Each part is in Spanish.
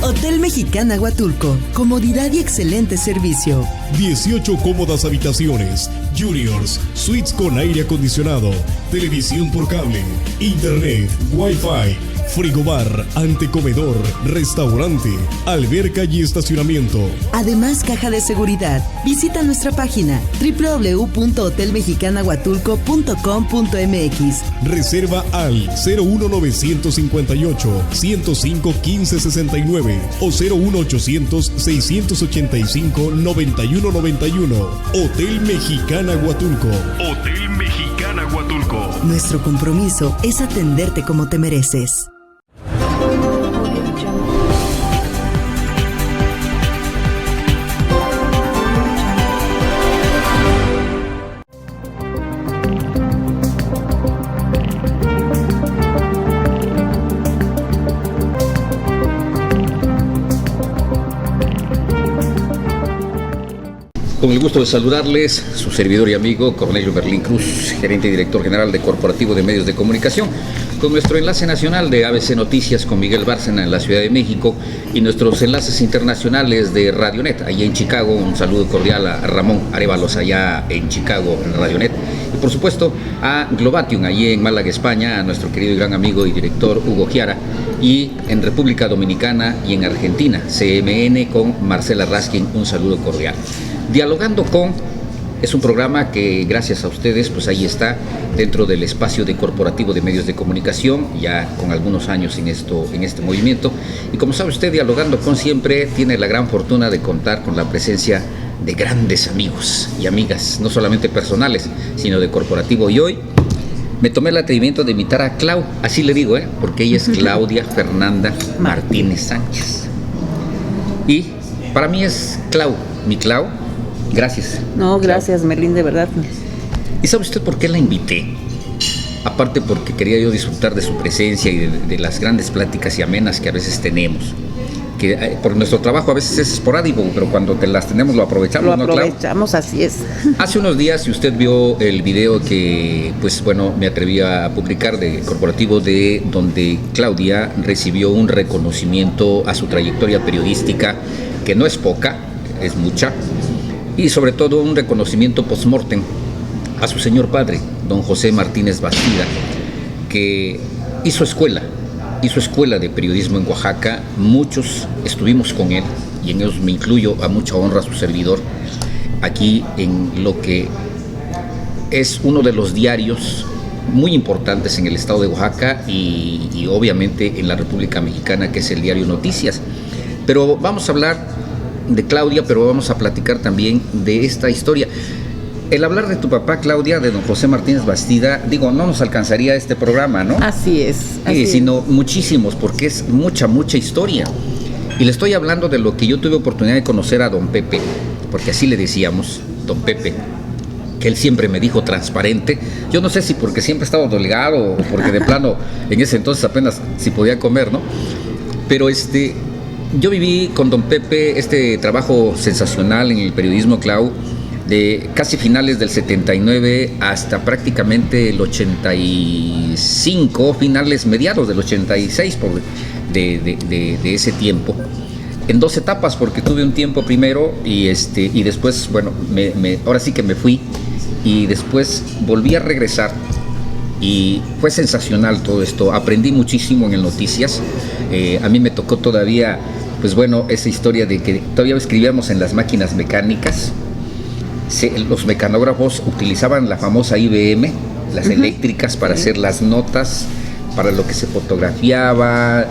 Hotel Mexicana Huatulco. Comodidad y excelente servicio. 18 cómodas habitaciones, juniors, suites con aire acondicionado, televisión por cable, internet, wifi, frigobar, antecomedor, restaurante, alberca y estacionamiento. Además, caja de seguridad. Visita nuestra página www.hotelmexicanahuatulco.com.mx. Reserva al 01958 105 1569 o 01800 685 9191. Hotel Mexicana Huatulco. Hotel Mexicana Huatulco. Nuestro compromiso es atenderte como te mereces. Con el gusto de saludarles, su servidor y amigo Cornelio Berlín Cruz, gerente y director general de Corporativo de Medios de Comunicación, con nuestro enlace nacional de ABC Noticias con Miguel Bárcena en la Ciudad de México y nuestros enlaces internacionales de Radionet, allá en Chicago. Un saludo cordial a Ramón Arévalos allá en Chicago, en Radionet. Y por supuesto a Globatium, allí en Málaga, España, a nuestro querido y gran amigo y director Hugo Giara. Y en República Dominicana y en Argentina, CMN con Marcela Raskin, un saludo cordial. Dialogando con es un programa que gracias a ustedes pues ahí está dentro del espacio de Corporativo de Medios de Comunicación, ya con algunos años en este movimiento. Y como sabe usted, Dialogando con siempre tiene la gran fortuna de contar con la presencia de grandes amigos y amigas, no solamente personales, sino de corporativo. Y hoy me tomé el atrevimiento de invitar a Clau, así le digo, porque ella es Claudia Fernanda Martínez Sánchez. Y para mí es Clau, mi Clau. Gracias. No, gracias, Merlín, de verdad. ¿Y sabe usted por qué la invité? Aparte porque quería yo disfrutar de su presencia y de las grandes pláticas y amenas que a veces tenemos. Que por nuestro trabajo a veces es esporádico, pero cuando las tenemos lo aprovechamos. Lo aprovechamos, ¿no, así es? Hace unos días, si usted vio el video que, pues bueno, me atreví a publicar de Corporativo, de donde Claudia recibió un reconocimiento a su trayectoria periodística, que no es poca, es mucha, y sobre todo un reconocimiento post-mortem a su señor padre, don José Martínez Bastida, que hizo escuela de periodismo en Oaxaca. Muchos estuvimos con él, y en ellos me incluyo, a mucha honra a su servidor, aquí en lo que es uno de los diarios muy importantes en el estado de Oaxaca y obviamente en la República Mexicana, que es el diario Noticias. Pero vamos a hablar de Claudia, pero vamos a platicar también de esta historia. El hablar de tu papá, Claudia, de don José Martínez Bastida, digo, no nos alcanzaría este programa, ¿no? Así es. Sino muchísimos, porque es mucha historia. Y le estoy hablando de lo que yo tuve oportunidad de conocer a don Pepe, porque así le decíamos, don Pepe, que él siempre me dijo transparente. Yo no sé si porque siempre estaba delgado o porque de plano en ese entonces apenas si podía comer, ¿no? Pero yo viví con don Pepe este trabajo sensacional en el periodismo, Clau, de casi finales del 79 hasta prácticamente el 85, mediados del 86 de ese tiempo, en dos etapas, porque tuve un tiempo primero y después, bueno, ahora sí que me fui y después volví a regresar. Y fue sensacional todo esto, aprendí muchísimo en el Noticias. A mí me tocó todavía, pues bueno, esa historia de que todavía escribíamos en las máquinas mecánicas. Los mecanógrafos utilizaban la famosa IBM, las eléctricas, para hacer las notas, para lo que se fotografiaba,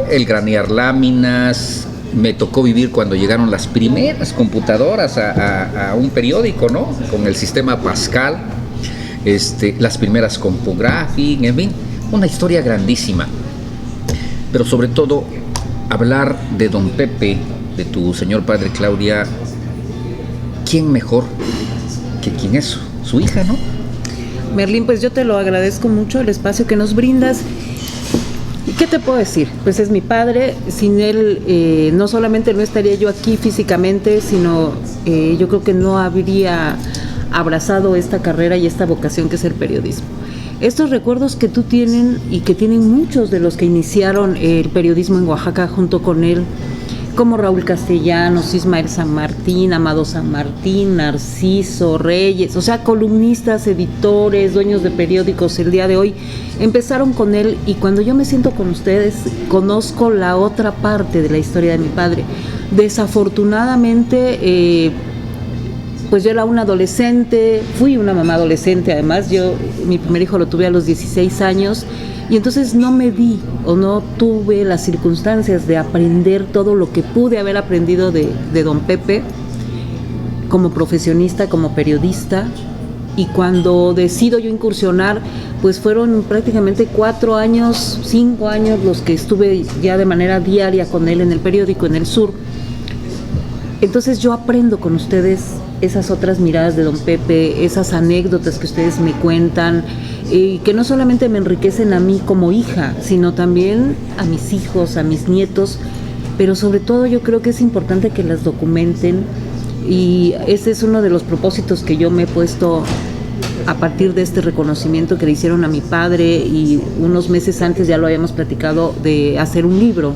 el granear láminas. Me tocó vivir cuando llegaron las primeras computadoras a un periódico, ¿no? Con el sistema Pascal. Las primeras CompuGraphic, en fin, una historia grandísima. Pero sobre todo, hablar de don Pepe, de tu señor padre, Claudia, ¿quién mejor que quien es su hija, no? Merlín, pues yo te lo agradezco mucho el espacio que nos brindas. ¿Y qué te puedo decir? Pues es mi padre, sin él no solamente no estaría yo aquí físicamente, sino yo creo que no habría abrazado esta carrera y esta vocación que es el periodismo. Estos recuerdos que tú tienen y que tienen muchos de los que iniciaron el periodismo en Oaxaca junto con él, como Raúl Castellanos, Ismael San Martín, Amado San Martín, Narciso Reyes, o sea, columnistas, editores, dueños de periódicos el día de hoy, empezaron con él, y cuando yo me siento con ustedes, conozco la otra parte de la historia de mi padre. Desafortunadamente, pues yo era una adolescente, fui una mamá adolescente además, mi primer hijo lo tuve a los 16 años, y entonces no me di o no tuve las circunstancias de aprender todo lo que pude haber aprendido de don Pepe como profesionista, como periodista. Y cuando decido yo incursionar, pues fueron prácticamente 4 años, 5 años los que estuve ya de manera diaria con él en el periódico, en el Sur. Entonces yo aprendo con ustedes esas otras miradas de don Pepe, esas anécdotas que ustedes me cuentan, que no solamente me enriquecen a mí como hija, sino también a mis hijos, a mis nietos, pero sobre todo yo creo que es importante que las documenten, y ese es uno de los propósitos que yo me he puesto a partir de este reconocimiento que le hicieron a mi padre, y unos meses antes ya lo habíamos platicado de hacer un libro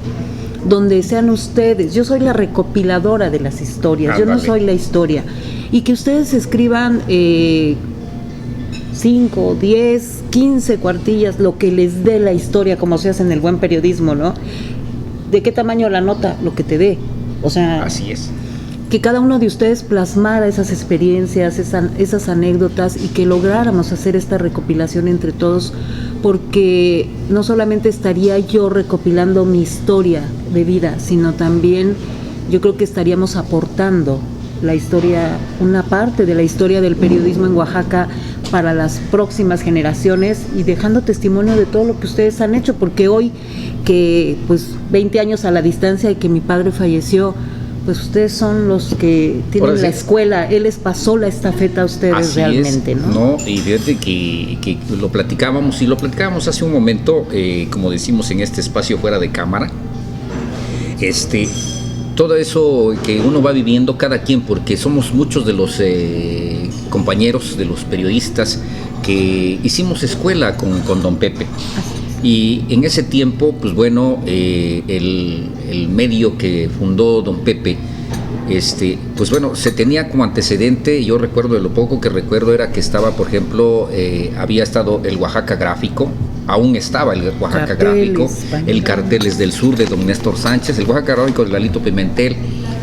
donde sean ustedes, yo soy la recopiladora de las historias, yo no soy la historia, y que ustedes escriban 5, 10, 15 cuartillas, lo que les dé la historia, como se hace en el buen periodismo, ¿no? ¿De qué tamaño la nota? Lo que te dé, o sea... Así es. Que cada uno de ustedes plasmara esas experiencias, esas anécdotas, y que lográramos hacer esta recopilación entre todos, porque no solamente estaría yo recopilando mi historia de vida, sino también yo creo que estaríamos aportando la historia, una parte de la historia del periodismo en Oaxaca para las próximas generaciones, y dejando testimonio de todo lo que ustedes han hecho, porque hoy que pues 20 años a la distancia y que mi padre falleció, pues ustedes son los que tienen la escuela, él les pasó la estafeta a ustedes. Así realmente, ¿no? No, y fíjate que lo platicábamos hace un momento, como decimos en este espacio fuera de cámara, todo eso que uno va viviendo cada quien, porque somos muchos de los compañeros, de los periodistas que hicimos escuela con don Pepe. Y en ese tiempo, pues bueno, el medio que fundó don Pepe, pues bueno, se tenía como antecedente, yo recuerdo, de lo poco que recuerdo era que estaba, por ejemplo, había estado el Oaxaca Gráfico, aún estaba el Oaxaca Gráfico, el Carteles del Sur de don Néstor Sánchez, el Oaxaca Gráfico de Lalito Pimentel,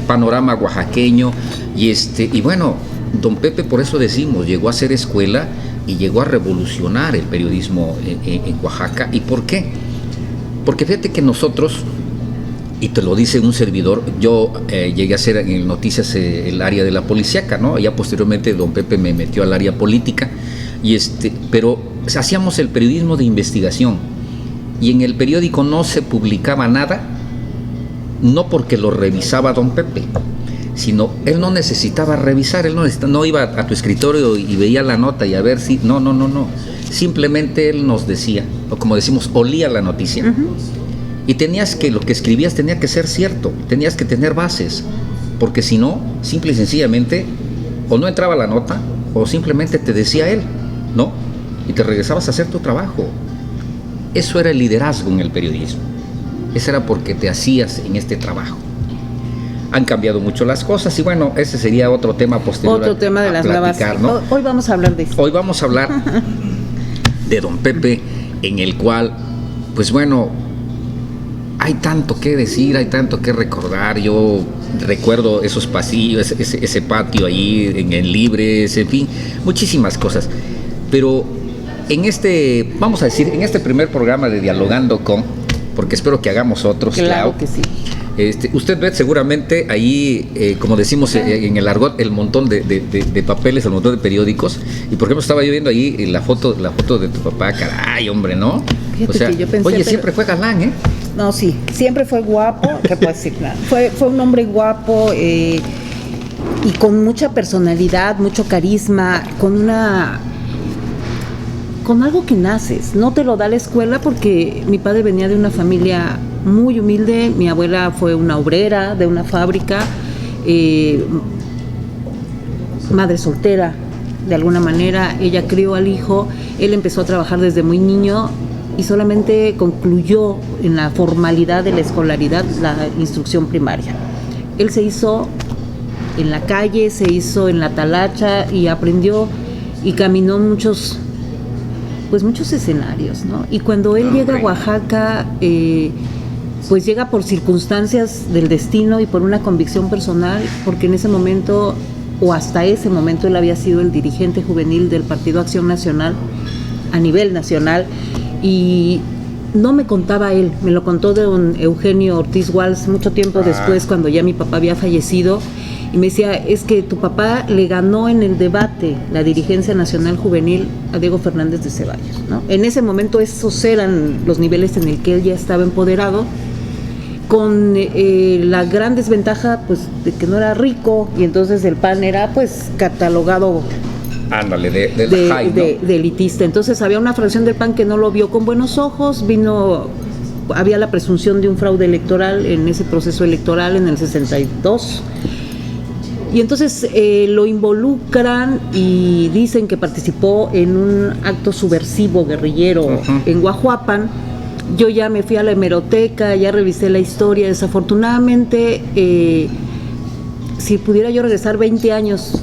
Panorama Oaxaqueño, y bueno, don Pepe, por eso decimos, llegó a ser escuela y llegó a revolucionar el periodismo en Oaxaca. ¿Y por qué? Porque fíjate que nosotros, y te lo dice un servidor, yo llegué a hacer en noticias el área de la policíaca, ¿no? Ya posteriormente don Pepe me metió al área política, pero hacíamos el periodismo de investigación, y en el periódico no se publicaba nada, no porque lo revisaba don Pepe, sino él no necesitaba revisar, él no iba a tu escritorio y veía la nota y a ver si... No. Simplemente él nos decía, o como decimos, olía la noticia. Uh-huh. Y lo que escribías tenía que ser cierto, tenías que tener bases, porque si no, simple y sencillamente, o no entraba la nota, o simplemente te decía él, ¿no? Y te regresabas a hacer tu trabajo. Eso era el liderazgo en el periodismo. Eso era porque te hacías en este trabajo. Han cambiado mucho las cosas, y bueno, ese sería otro tema posterior. Otro tema de las nuevas, ¿no? Hoy vamos a hablar de eso. Hoy vamos a hablar de don Pepe, en el cual, pues bueno, hay tanto que decir, hay tanto que recordar. Yo recuerdo esos pasillos, ese patio ahí en Libres, en fin, muchísimas cosas. Pero en vamos a decir, en este primer programa de Dialogando con, porque espero que hagamos otros. Claro que sí. Usted ve seguramente ahí, como decimos en el argot, el montón de papeles, el montón de periódicos. Y por ejemplo estaba yo viendo ahí la foto de tu papá. Caray, hombre, ¿no? Fíjate, o sea, que yo pensé, oye, siempre fue galán, ¿eh? No, sí, siempre fue guapo. ¿Qué puedo decir? Fue un hombre guapo, y con mucha personalidad, mucho carisma, con algo que naces. No te lo da la escuela, porque mi padre venía de una familia muy humilde. Mi abuela fue una obrera de una fábrica, madre soltera de alguna manera. Ella crió al hijo, él empezó a trabajar desde muy niño, y solamente concluyó en la formalidad de la escolaridad la instrucción primaria. Él se hizo en la calle, se hizo en la talacha y aprendió y caminó muchos escenarios, ¿no? Y cuando él llega a Oaxaca, pues llega por circunstancias del destino y por una convicción personal, porque en ese momento, o hasta ese momento, él había sido el dirigente juvenil del Partido Acción Nacional a nivel nacional, y no me contaba él, me lo contó don Eugenio Ortiz Walls mucho tiempo después, cuando ya mi papá había fallecido, y me decía, es que tu papá le ganó en el debate la dirigencia nacional juvenil a Diego Fernández de Ceballos, ¿no? En ese momento esos eran los niveles en el que él ya estaba empoderado, con la gran desventaja pues de que no era rico, y entonces el PAN era pues catalogado de elitista. Entonces había una fracción del PAN que no lo vio con buenos ojos, había la presunción de un fraude electoral en ese proceso electoral en el 62, y entonces lo involucran y dicen que participó en un acto subversivo guerrillero en Guajuapan. Yo ya me fui a la hemeroteca, ya revisé la historia. Desafortunadamente, si pudiera yo regresar 20 años,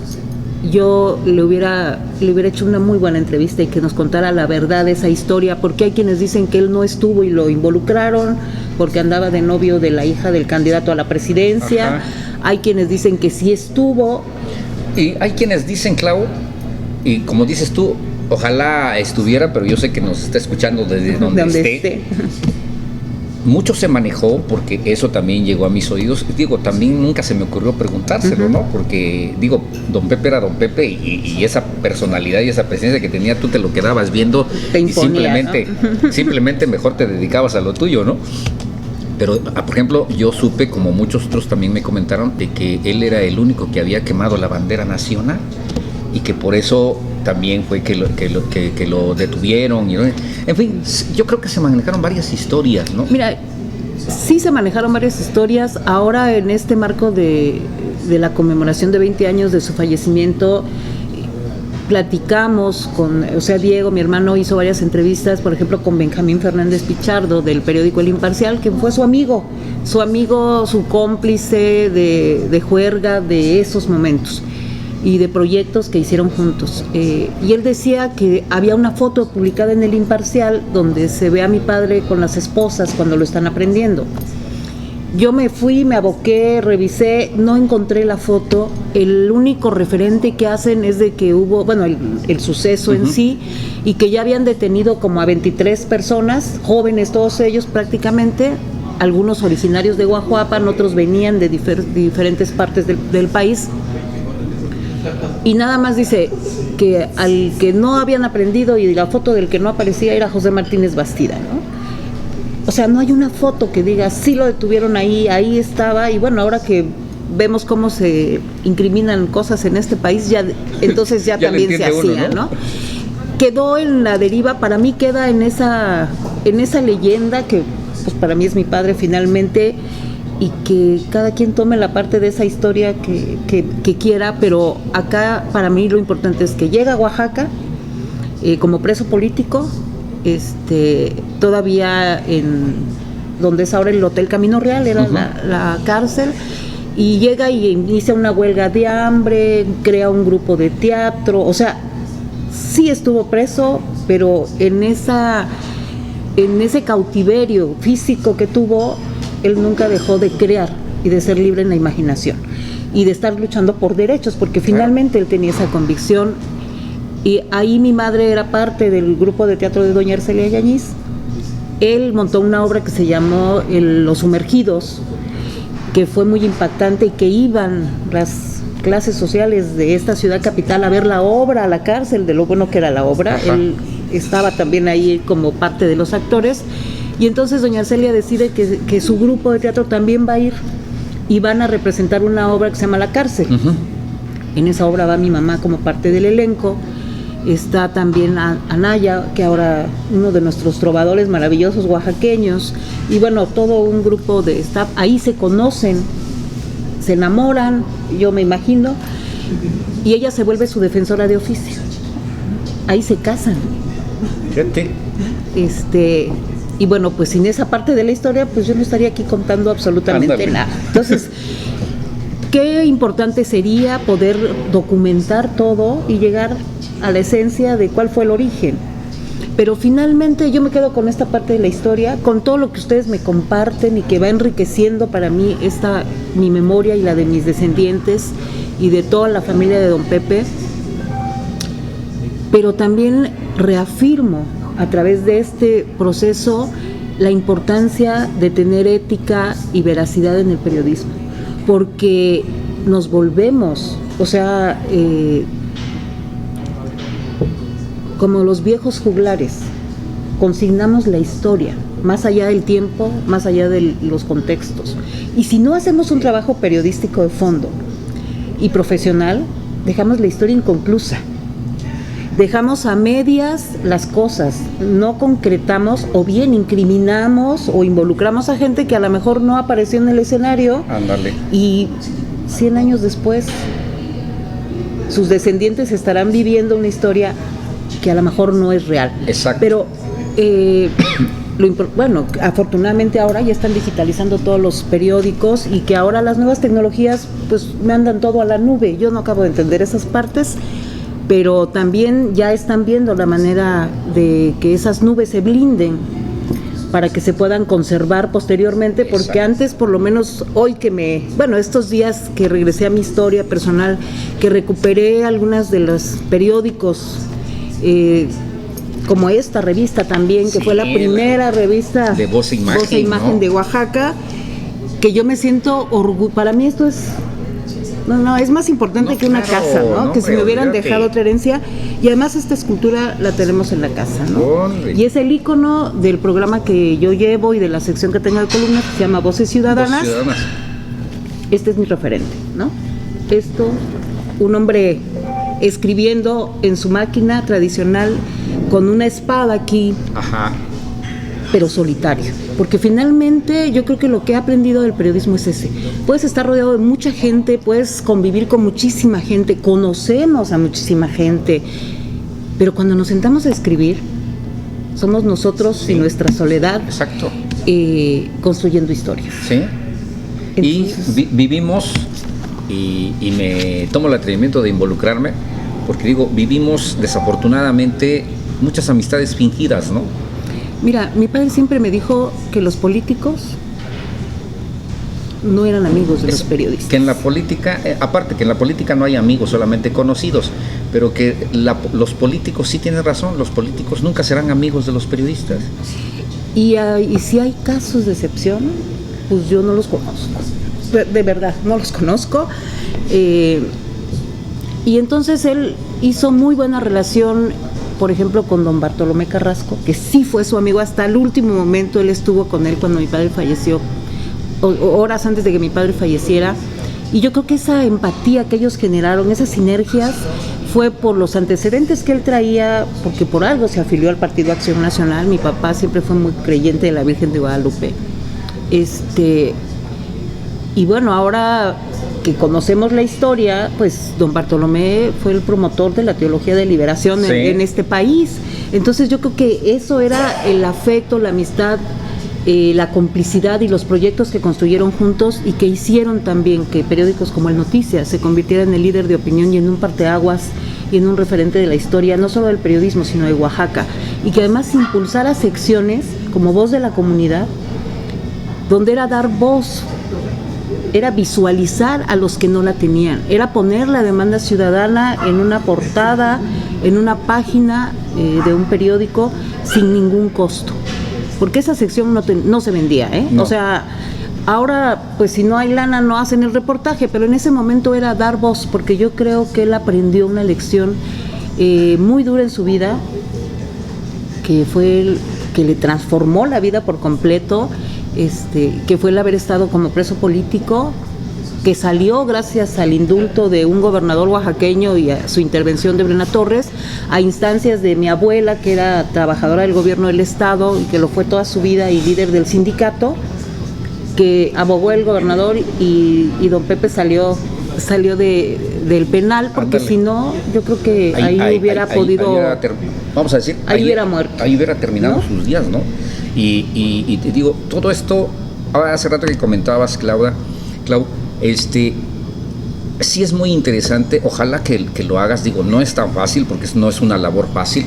yo le hubiera hecho una muy buena entrevista y que nos contara la verdad de esa historia, porque hay quienes dicen que él no estuvo y lo involucraron porque andaba de novio de la hija del candidato a la presidencia. Hay quienes dicen que sí estuvo. Y hay quienes dicen, Clau, y como dices tú, ojalá estuviera, pero yo sé que nos está escuchando desde donde esté. Mucho se manejó, porque eso también llegó a mis oídos. Digo, también nunca se me ocurrió preguntárselo, ¿no? Porque, digo, don Pepe era don Pepe, y esa personalidad y esa presencia que tenía, tú te lo quedabas viendo, te imponía, y simplemente mejor te dedicabas a lo tuyo, ¿no? Pero, por ejemplo, yo supe, como muchos otros también me comentaron, de que él era el único que había quemado la bandera nacional, y que por eso también fue que lo detuvieron. En fin, yo creo que se manejaron varias historias, ¿no? Mira, sí se manejaron varias historias. Ahora, en este marco de la conmemoración de 20 años de su fallecimiento, platicamos Diego, mi hermano, hizo varias entrevistas, por ejemplo, con Benjamín Fernández Pichardo, del periódico El Imparcial, que fue su amigo, su cómplice de juerga de esos momentos y de proyectos que hicieron juntos. Y él decía que había una foto publicada en El Imparcial donde se ve a mi padre con las esposas cuando lo están aprendiendo. Yo me fui, me aboqué, revisé, no encontré la foto. El único referente que hacen es de que hubo, el suceso en sí, y que ya habían detenido como a 23 personas, jóvenes todos ellos prácticamente, algunos originarios de Guajuapan, otros venían de diferentes partes del país. Y nada más dice que al que no habían aprendido, y la foto del que no aparecía era José Martínez Bastida, ¿no? O sea, no hay una foto que diga, sí lo detuvieron ahí estaba. Y bueno, ahora que vemos cómo se incriminan cosas en este país, entonces ya también se hacía, ¿no? Quedó en la deriva, para mí queda en esa leyenda que pues para mí es mi padre finalmente, y que cada quien tome la parte de esa historia que quiera, pero acá para mí lo importante es que llega a Oaxaca como preso político, todavía en donde es ahora el Hotel Camino Real, era la cárcel, y llega y inicia una huelga de hambre, crea un grupo de teatro. O sea, sí estuvo preso, pero en ese cautiverio físico que tuvo, él nunca dejó de crear y de ser libre en la imaginación y de estar luchando por derechos, porque finalmente él tenía esa convicción. Y ahí mi madre era parte del grupo de teatro de doña Arcelia Yañiz. Él montó una obra que se llamó Los Sumergidos, que fue muy impactante, y que iban las clases sociales de esta ciudad capital a ver la obra, a la cárcel, de lo bueno que era la obra. Ajá. Él estaba también ahí como parte de los actores, y entonces doña Arcelia decide que su grupo de teatro también va a ir, y van a representar una obra que se llama La Cárcel. Uh-huh. En esa obra va mi mamá como parte del elenco. Está también Anaya, que ahora uno de nuestros trovadores maravillosos oaxaqueños, y bueno, todo un grupo de staff. Ahí se conocen, se enamoran, yo me imagino, y ella se vuelve su defensora de oficio. Ahí se casan, Fíjate. Y bueno, pues sin esa parte de la historia, pues yo no estaría aquí contando absolutamente nada. Entonces, qué importante sería poder documentar todo y llegar a la esencia de cuál fue el origen. Pero finalmente yo me quedo con esta parte de la historia, con todo lo que ustedes me comparten y que va enriqueciendo para mí mi memoria y la de mis descendientes y de toda la familia de don Pepe. Pero también reafirmo a través de este proceso la importancia de tener ética y veracidad en el periodismo, porque nos volvemos, como los viejos juglares, consignamos la historia, más allá del tiempo, más allá de los contextos. Y si no hacemos un trabajo periodístico de fondo y profesional, dejamos la historia inconclusa. Dejamos a medias las cosas, no concretamos o bien incriminamos o involucramos a gente que a lo mejor no apareció en el escenario. Ándale. Y 100 años después sus descendientes estarán viviendo una historia que a lo mejor no es real. Exacto. Pero afortunadamente ahora ya están digitalizando todos los periódicos y que ahora las nuevas tecnologías pues mandan todo a la nube. Yo no acabo de entender esas partes, pero también ya están viendo la manera de que esas nubes se blinden para que se puedan conservar posteriormente, porque Exacto. Antes, por lo menos hoy estos días que regresé a mi historia personal, que recuperé algunas de los periódicos, como esta revista también, que fue la primera revista de Voz e Imagen, ¿no? de Oaxaca, que yo me siento orgullosa. Para mí esto es... No, es más importante que una casa, ¿no? No, que si me hubieran olvídate. dejado otra herencia. Y además esta escultura la tenemos en la casa, ¿no? Hombre. Y es el ícono del programa que yo llevo y de la sección que tengo de columnas, que se llama Voces Ciudadanas. Voces Ciudadanas. Este es mi referente, ¿no? Esto, un hombre escribiendo en su máquina tradicional con una espada aquí, Ajá. pero solitario, porque finalmente yo creo que lo que he aprendido del periodismo es ese. Puedes estar rodeado de mucha gente, puedes convivir con muchísima gente, conocemos a muchísima gente, pero cuando nos sentamos a escribir, somos nosotros y nuestra soledad. Exacto. Construyendo historias. Sí. Entonces, Y vivimos, y me tomo el atrevimiento de involucrarme, porque digo, vivimos desafortunadamente muchas amistades fingidas, ¿no? mira, mi padre siempre me dijo que los políticos no eran amigos de los periodistas. Que en la política, aparte que en la política no hay amigos, solamente conocidos, pero que los políticos, sí tienen razón, los políticos nunca serán amigos de los periodistas. Y si hay casos de excepción, pues yo no los conozco. De verdad, no los conozco. Y entonces él hizo muy buena relación, por ejemplo, con don Bartolomé Carrasco, que sí fue su amigo hasta el último momento. Él estuvo con él cuando mi padre falleció, horas antes de que mi padre falleciera. Y yo creo que esa empatía que ellos generaron, esas sinergias, fue por los antecedentes que él traía, porque por algo se afilió al Partido Acción Nacional. Mi papá siempre fue muy creyente de la Virgen de Guadalupe. Y bueno, ahora que conocemos la historia, pues don Bartolomé fue el promotor de la teología de liberación en este país. Entonces yo creo que eso era el afecto, la amistad, la complicidad y los proyectos que construyeron juntos y que hicieron también que periódicos como El Noticias se convirtieran en el líder de opinión y en un parteaguas y en un referente de la historia, no solo del periodismo, sino de Oaxaca, y que además impulsara secciones como Voz de la Comunidad, donde era dar voz, era visualizar a los que no la tenían, era poner la demanda ciudadana en una portada, en una página de un periódico sin ningún costo, porque esa sección no se vendía, No. O sea, ahora pues si no hay lana no hacen el reportaje, pero en ese momento era dar voz, porque yo creo que él aprendió una lección muy dura en su vida, que fue el que le transformó la vida por completo, que fue el haber estado como preso político, que salió gracias al indulto de un gobernador oaxaqueño y a su intervención de Brena Torres, a instancias de mi abuela, que era trabajadora del gobierno del estado y que lo fue toda su vida y líder del sindicato, que abogó el gobernador y don Pepe salió salió del penal, porque Ándale. si no, yo creo que ahí hubiera podido... vamos a decir, ahí hubiera muerto. Ahí hubiera terminado, ¿no?, sus días, ¿no? Y te digo, todo esto, ahora hace rato que comentabas, Clau, sí es muy interesante, ojalá que lo hagas, digo, no es tan fácil, porque no es una labor fácil,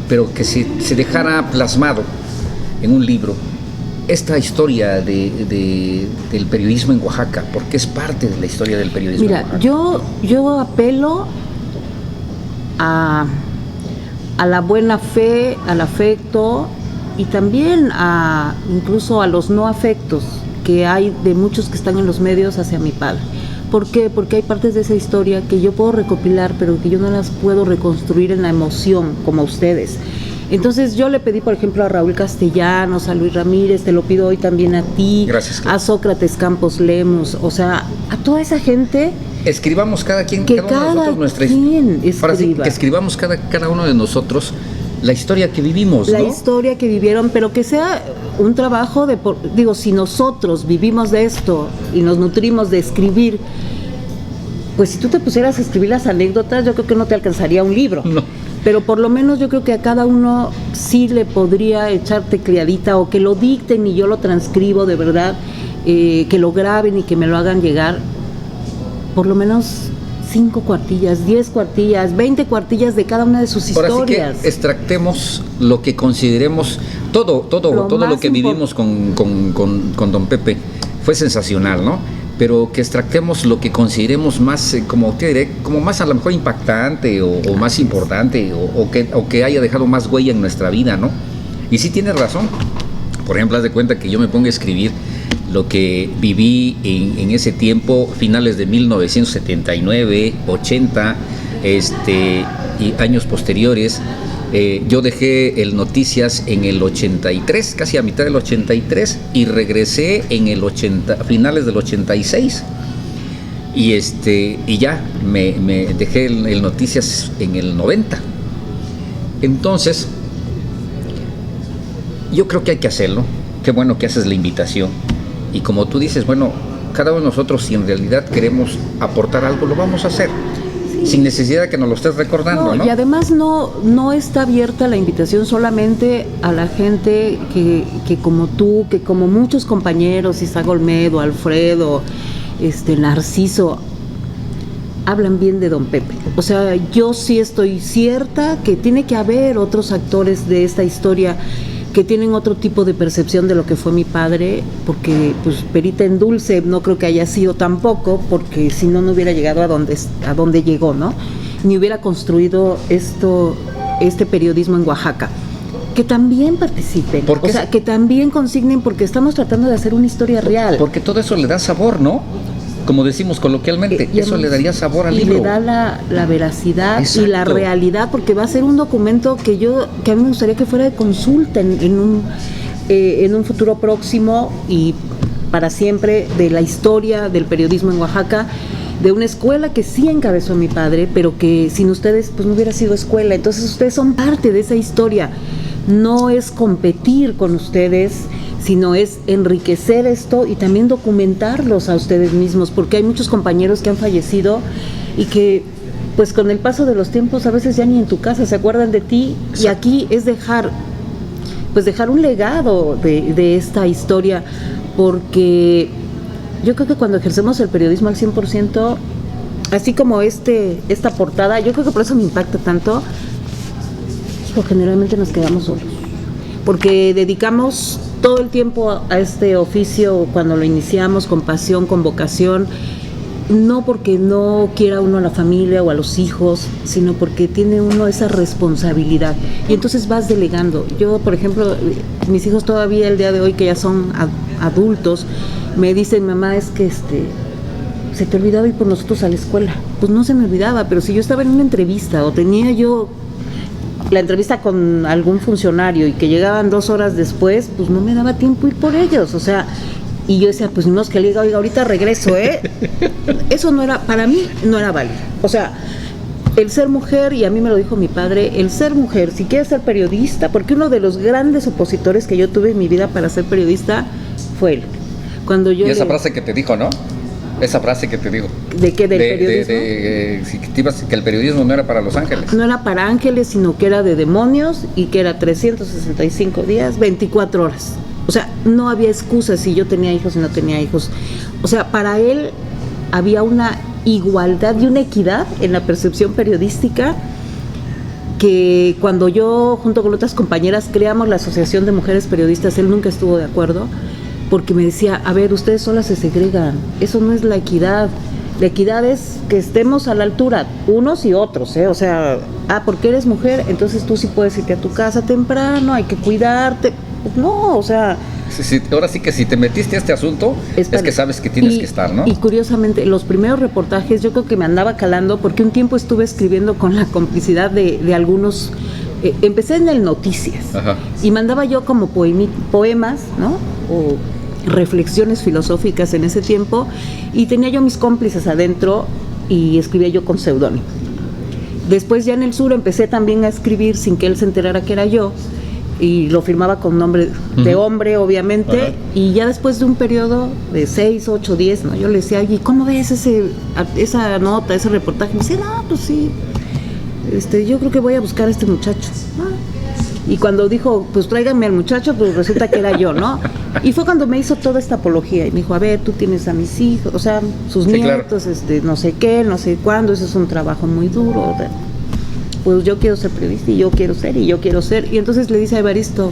pero que se dejara plasmado en un libro esta historia del periodismo en Oaxaca, porque es parte de la historia del periodismo en Oaxaca. Yo apelo a la buena fe, al afecto y también incluso a los no afectos que hay de muchos que están en los medios hacia mi padre. ¿Por qué? Porque hay partes de esa historia que yo puedo recopilar, pero que yo no las puedo reconstruir en la emoción como ustedes. Entonces yo le pedí, por ejemplo, a Raúl Castellanos, a Luis Ramírez, te lo pido hoy también a ti, gracias, Clau. A Sócrates Campos Lemus, o sea, a toda esa gente. Escribamos cada uno de nosotros nuestra historia. Ahora sí, que escribamos cada uno de nosotros la historia que vivimos, la ¿no? historia que vivieron, pero que sea un trabajo si nosotros vivimos de esto y nos nutrimos de escribir, pues si tú te pusieras a escribir las anécdotas, yo creo que no te alcanzaría un libro. No. Pero por lo menos yo creo que a cada uno sí le podría echar tecleadita, o que lo dicten y yo lo transcribo de verdad, que lo graben y que me lo hagan llegar, por lo menos 5 cuartillas, 10 cuartillas, 20 cuartillas de cada una de sus historias. Ahora sí que extractemos lo que consideremos, todo lo que vivimos con don Pepe fue sensacional, ¿no? Pero que extractemos lo que consideremos más, como te diré, como más a lo mejor impactante o más importante, o que haya dejado más huella en nuestra vida, ¿no? Y sí tienes razón. Por ejemplo, haz de cuenta que yo me pongo a escribir lo que viví en ese tiempo, finales de 1979, 80, y años posteriores. Yo dejé el Noticias en el 83, casi a mitad del 83, y regresé en el finales del 86. Y ya me dejé el Noticias en el 90. Entonces, yo creo que hay que hacerlo. Qué bueno que haces la invitación. Y como tú dices, bueno, cada uno de nosotros, si en realidad queremos aportar algo, lo vamos a hacer. Sin necesidad de que nos lo estés recordando, ¿no? Y además no está abierta la invitación solamente a la gente que como tú, que como muchos compañeros, Isaac Olmedo, Alfredo, Narciso, hablan bien de don Pepe. O sea, yo sí estoy cierta que tiene que haber otros actores de esta historia que tienen otro tipo de percepción de lo que fue mi padre, porque pues Perita en Dulce no creo que haya sido tampoco, porque si no hubiera llegado a donde llegó, ¿no? Ni hubiera construido este periodismo en Oaxaca. Que también participen, o sea, que también consignen, porque estamos tratando de hacer una historia real. Porque todo eso le da sabor, ¿no? Como decimos coloquialmente, eso le daría sabor al libro. Y le da la veracidad. Exacto. Y la realidad, porque va a ser un documento que a mí me gustaría que fuera de consulta en un futuro próximo y para siempre, de la historia del periodismo en Oaxaca, de una escuela que sí encabezó mi padre, pero que sin ustedes pues no hubiera sido escuela. Entonces ustedes son parte de esa historia. No es competir con ustedes, sino es enriquecer esto y también documentarlos a ustedes mismos, porque hay muchos compañeros que han fallecido y que pues con el paso de los tiempos a veces ya ni en tu casa se acuerdan de ti. Exacto. Y aquí es dejar un legado de esta historia, porque yo creo que cuando ejercemos el periodismo al 100%, así como esta portada, yo creo que por eso me impacta tanto, generalmente nos quedamos solos, porque dedicamos todo el tiempo a este oficio cuando lo iniciamos con pasión, con vocación, no porque no quiera uno a la familia o a los hijos, sino porque tiene uno esa responsabilidad y entonces vas delegando. Yo, por ejemplo, mis hijos todavía el día de hoy, que ya son adultos, me dicen, mamá, es que se te olvidaba ir por nosotros a la escuela. Pues no se me olvidaba, pero si yo estaba en una entrevista o tenía yo la entrevista con algún funcionario y que llegaban 2 horas después, pues no me daba tiempo ir por ellos, o sea, y yo decía, pues no es que le diga, oiga, ahorita regreso, eso no era, para mí no era válido. O sea, el ser mujer, y a mí me lo dijo mi padre, el ser mujer, si quieres ser periodista, porque uno de los grandes opositores que yo tuve en mi vida para ser periodista fue él. Cuando yo y esa frase que te dijo, ¿no? Esa frase que te digo. ¿De qué? ¿Del periodismo? Que el periodismo no era para los ángeles. No era para ángeles, sino que era de demonios y que era 365 días, 24 horas. O sea, no había excusas si yo tenía hijos y no tenía hijos. O sea, para él había una igualdad y una equidad en la percepción periodística, que cuando yo junto con otras compañeras creamos la Asociación de Mujeres Periodistas, él nunca estuvo de acuerdo, porque me decía, a ver, ustedes solas se segregan, eso no es la equidad. La equidad es que estemos a la altura, unos y otros, o sea, porque eres mujer, entonces tú sí puedes irte a tu casa temprano, hay que cuidarte. Pues no, o sea... Sí, ahora sí que si te metiste a este asunto, es que sabes que tienes que estar, ¿no? Y curiosamente, los primeros reportajes yo creo que me andaba calando, porque un tiempo estuve escribiendo con la complicidad de algunos... empecé en el Noticias. Ajá. Y mandaba yo como poemas, ¿no? O reflexiones filosóficas en ese tiempo, y tenía yo mis cómplices adentro y escribía yo con seudónimo. Después ya en el Sur empecé también a escribir sin que él se enterara que era yo, y lo firmaba con nombre de hombre, obviamente. Ajá. Y ya después de un periodo de 6, 8, 10, ¿no? Yo le decía, ¿y cómo ves esa nota, ese reportaje? Me decía, no, pues sí, yo creo que voy a buscar a este muchacho. Y cuando dijo, pues tráiganme al muchacho, pues resulta que era yo, ¿no? Y fue cuando me hizo toda esta apología y me dijo, a ver, tú tienes a mis hijos, o sea, sus nietos, claro. No sé qué, no sé cuándo, ese es un trabajo muy duro. Pues yo quiero ser periodista y yo quiero ser. Y entonces le dice a Evaristo,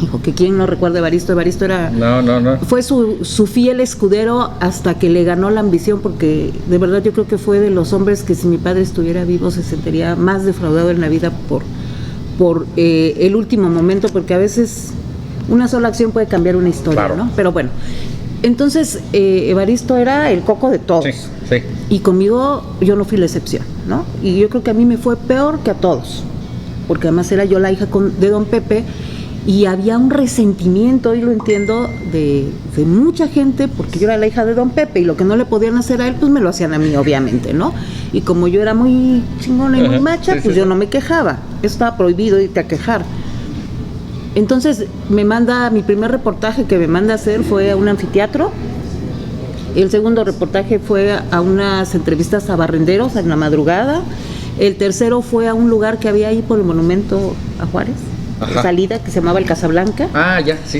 dijo que quién no recuerda a Evaristo. Evaristo era... No. Fue su fiel escudero hasta que le ganó la ambición, porque de verdad yo creo que fue de los hombres que si mi padre estuviera vivo se sentiría más defraudado en la vida por el último momento, porque a veces una sola acción puede cambiar una historia, claro. ¿No? Pero bueno, entonces Evaristo era el coco de todos. Sí. Y conmigo yo no fui la excepción, ¿no? Y yo creo que a mí me fue peor que a todos, porque además era yo la hija de don Pepe, y había un resentimiento, y lo entiendo, de mucha gente, porque yo era la hija de don Pepe, y lo que no le podían hacer a él, pues me lo hacían a mí, obviamente, ¿no? Y como yo era muy chingona y muy macha, pues yo no me quejaba. Eso estaba prohibido, irte a quejar. Entonces mi primer reportaje que me manda a hacer fue a un anfiteatro. El segundo reportaje fue a unas entrevistas a barrenderos en la madrugada. El tercero fue a un lugar que había ahí por el monumento a Juárez, de salida, que se llamaba el Casablanca. Ah, ya, sí.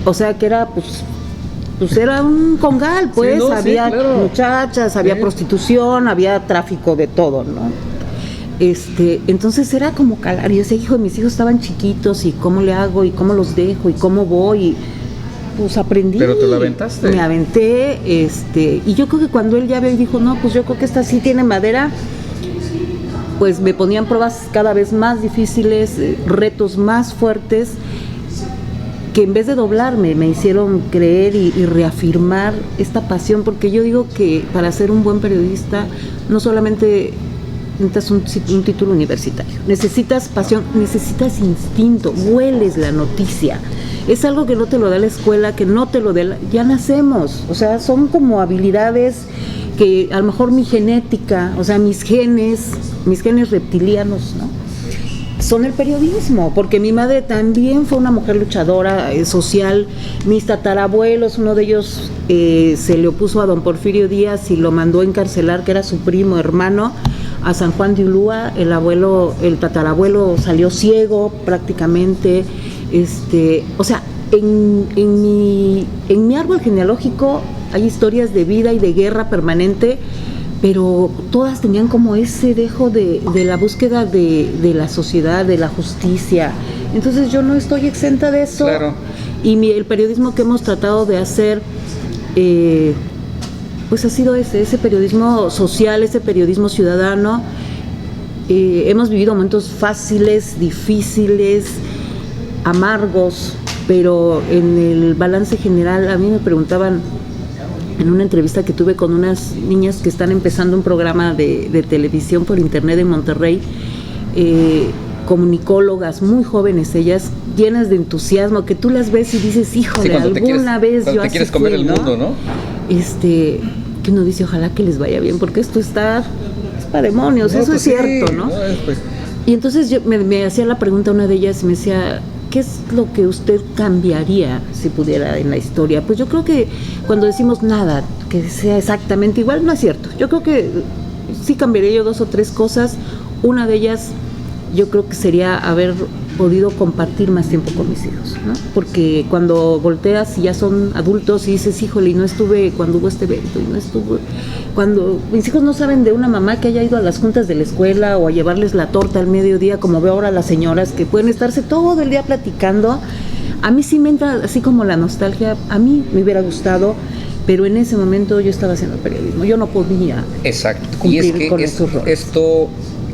O sea que era, pues era un congal, pues, sí, había claro. Muchachas, había prostitución, había tráfico de todo, ¿no? Entonces era como calar, y ese hijo de mis hijos estaban chiquitos, y cómo le hago, y cómo los dejo, y cómo voy, y pues aprendí. ¿Pero te lo aventaste? Me aventé, y yo creo que cuando él ya vio y dijo, no, pues yo creo que esta sí tiene madera, pues me ponían pruebas cada vez más difíciles, retos más fuertes, que en vez de doblarme me hicieron creer y reafirmar esta pasión, porque yo digo que para ser un buen periodista no solamente necesitas un título universitario, necesitas pasión, necesitas instinto, hueles la noticia. Es algo que no te lo da la escuela, que no te lo da, ya nacemos, o sea, son como habilidades que a lo mejor mi genética, o sea, mis genes reptilianos, ¿no? Son el periodismo, porque mi madre también fue una mujer luchadora social. Mis tatarabuelos, uno de ellos se le opuso a don Porfirio Díaz y lo mandó a encarcelar, que era su primo hermano, a San Juan de Ulúa. El tatarabuelo salió ciego prácticamente. O sea, en mi árbol genealógico hay historias de vida y de guerra permanente, pero todas tenían como ese dejo de la búsqueda de la sociedad, de la justicia. Entonces yo no estoy exenta de eso. Claro. Y el periodismo que hemos tratado de hacer, pues ha sido ese periodismo social, ese periodismo ciudadano. Hemos vivido momentos fáciles, difíciles, amargos, pero en el balance general a mí me preguntaban, en una entrevista que tuve con unas niñas que están empezando un programa de televisión por internet en Monterrey, comunicólogas muy jóvenes, ellas llenas de entusiasmo, que tú las ves y dices, híjole, sí, alguna vez yo te quieres comer el mundo, ¿no? Que uno dice, ojalá que les vaya bien, porque esto es para demonios, no, eso pues es cierto, sí, ¿no? Pues. Y entonces yo me hacía la pregunta una de ellas y me decía, ¿qué es lo que usted cambiaría si pudiera en la historia? Pues yo creo que cuando decimos nada, que sea exactamente igual, no es cierto. Yo creo que sí cambiaría yo 2 o 3 cosas. Una de ellas, yo creo que sería haber podido compartir más tiempo con mis hijos, ¿no? Porque cuando volteas y ya son adultos y dices, híjole, y no estuve cuando hubo este evento, y no estuve cuando mis hijos no saben de una mamá que haya ido a las juntas de la escuela o a llevarles la torta al mediodía, como veo ahora las señoras que pueden estarse todo el día platicando. A mí sí me entra así como la nostalgia. A mí me hubiera gustado, pero en ese momento yo estaba haciendo periodismo, yo no podía. Exacto. Cumplir Y es que con esos roles. esto,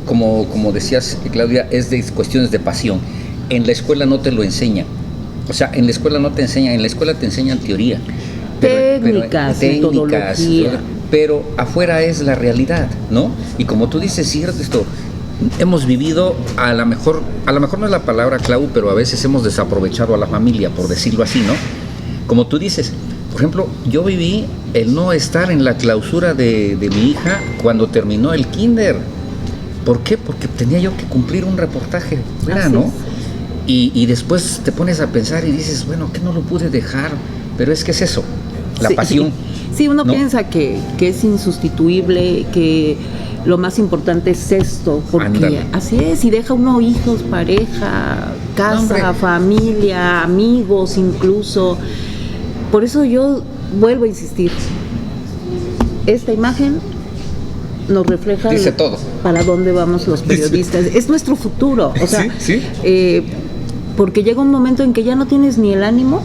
como decías, Claudia, es de cuestiones de pasión. En la escuela no te lo enseñan. O sea, en la escuela no te enseñan, en la escuela te enseñan teoría. Técnicas, metodología. Pero afuera es la realidad, ¿no? Y como tú dices, cierto, esto hemos vivido, a lo mejor no es la palabra, Clau, pero a veces hemos desaprovechado a la familia, por decirlo así, ¿no? Como tú dices, por ejemplo, yo viví el no estar en la clausura de mi hija cuando terminó el kinder. ¿Por qué? Porque tenía yo que cumplir un reportaje, ¿no? Y después te pones a pensar y dices, bueno, que no lo pude dejar, pero es que es eso, la pasión. Sí, uno ¿no? piensa que es insustituible, que lo más importante es esto, porque Ándale. así es, y deja uno hijos, pareja, casa, familia, amigos incluso. Por eso yo vuelvo a insistir, esta imagen nos refleja Dice todo. para dónde vamos los periodistas. Es nuestro futuro, o sea, Sí. Porque llega un momento en que ya no tienes ni el ánimo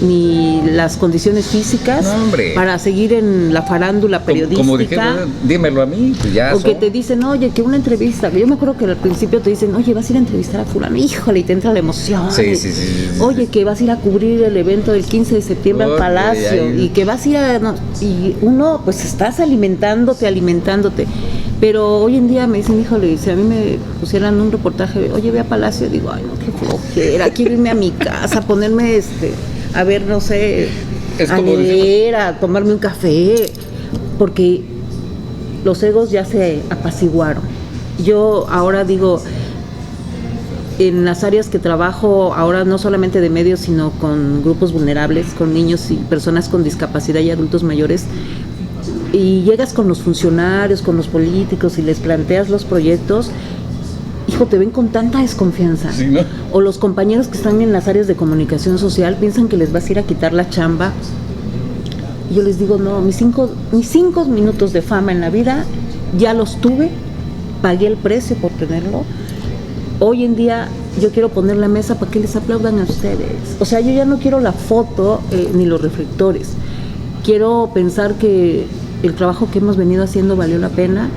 ni las condiciones físicas para seguir en la farándula periodística. Como dije, dímelo a mí, pues ya. O que te dicen, oye, que una entrevista. Yo me acuerdo que al principio te dicen, oye, vas a ir a entrevistar a fulano, híjole, y te entra la emoción. Sí. Oye, que vas a ir a cubrir el evento del 15 de septiembre al Palacio, y que vas a ir a... no, y uno, pues estás alimentándote. Pero hoy en día me dicen, híjole, si a mí me pusieran un reportaje, oye, ve a Palacio, digo, ay, no, qué flojera, quiero irme a mi casa, ponerme a ver, no sé, a leer, a tomarme un café, porque los egos ya se apaciguaron. Yo ahora digo, en las áreas que trabajo, ahora no solamente de medios, sino con grupos vulnerables, con niños y personas con discapacidad y adultos mayores, y llegas con los funcionarios, con los políticos y les planteas los proyectos, hijo, te ven con tanta desconfianza. Sí, ¿no? O los compañeros que están en las áreas de comunicación social piensan que les vas a ir a quitar la chamba. Y yo les digo, no, mis 5 minutos de fama en la vida ya los tuve, pagué el precio por tenerlo. Hoy en día yo quiero poner la mesa para que les aplaudan a ustedes. O sea, yo ya no quiero la foto ni los reflectores. Quiero pensar que el trabajo que hemos venido haciendo valió la pena,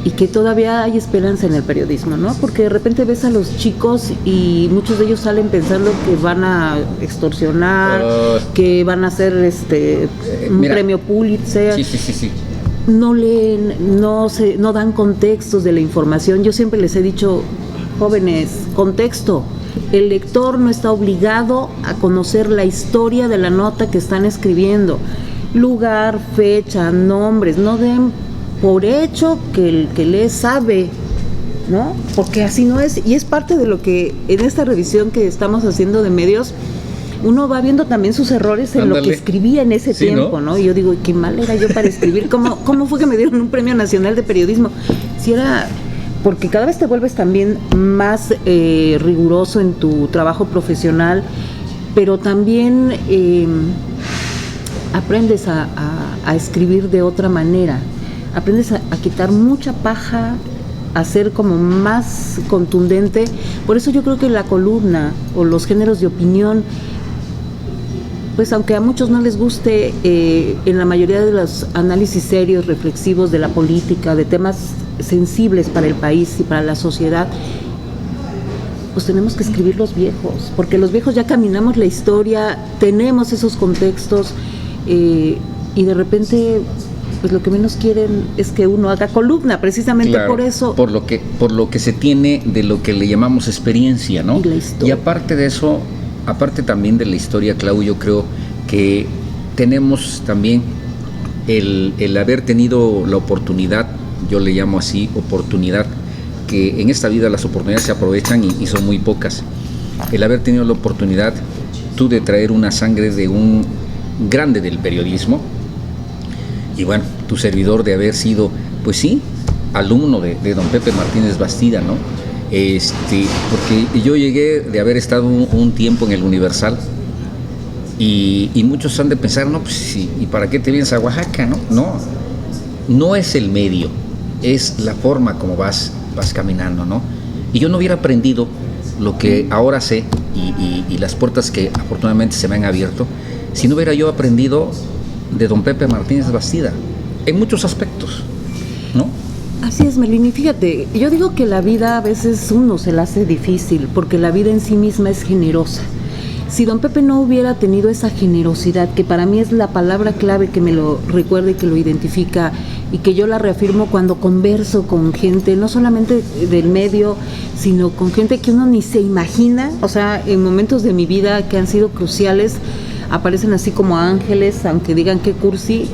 y que todavía hay esperanza en el periodismo, ¿no? Porque de repente ves a los chicos y muchos de ellos salen pensando que van a extorsionar, que van a hacer un premio Pulitzer. Sí. No leen, no dan contextos de la información. Yo siempre les he dicho, jóvenes, contexto. El lector no está obligado a conocer la historia de la nota que están escribiendo. Lugar, fecha, nombres, no den por hecho que el que lee sabe, ¿no? Porque así no es, y es parte de lo que en esta revisión que estamos haciendo de medios, uno va viendo también sus errores en lo que escribía en ese tiempo, ¿no? Y yo digo, qué mal era yo para escribir, ¿cómo fue que me dieron un premio nacional de periodismo? Si era... Porque cada vez te vuelves también más riguroso en tu trabajo profesional, pero también aprendes a escribir de otra manera, aprendes a quitar mucha paja, a ser como más contundente. Por eso yo creo que la columna o los géneros de opinión, pues aunque a muchos no les guste, en la mayoría de los análisis serios, reflexivos de la política, de temas sensibles para el país y para la sociedad, pues tenemos que escribir los viejos, porque los viejos ya caminamos la historia, tenemos esos contextos, y de repente pues lo que menos quieren es que uno haga columna, precisamente por eso. Por lo que se tiene de lo que le llamamos experiencia, ¿no? Y aparte de eso, aparte también de la historia, Clau, yo creo que tenemos también el haber tenido la oportunidad, yo le llamo así, oportunidad que en esta vida las oportunidades se aprovechan y son muy pocas. El haber tenido la oportunidad tú de traer una sangre de un grande del periodismo, y bueno, tu servidor de haber sido, pues sí, alumno de don Pepe Martínez Bastida, ¿no? Porque yo llegué de haber estado un tiempo en el Universal, y muchos han de pensar, no, pues sí, ¿y para qué te vienes a Oaxaca, no? No es el medio, es la forma como vas caminando, ¿no? Y yo no hubiera aprendido lo que ahora sé y las puertas que afortunadamente se me han abierto si no hubiera yo aprendido de don Pepe Martínez Bastida en muchos aspectos, ¿no? Así es, Melín, y fíjate, yo digo que la vida a veces uno se la hace difícil porque la vida en sí misma es generosa. Si don Pepe no hubiera tenido esa generosidad, que para mí es la palabra clave que me lo recuerda y que lo identifica, y que yo la reafirmo cuando converso con gente, no solamente del medio, sino con gente que uno ni se imagina, o sea, en momentos de mi vida que han sido cruciales, aparecen así como ángeles, aunque digan que cursi,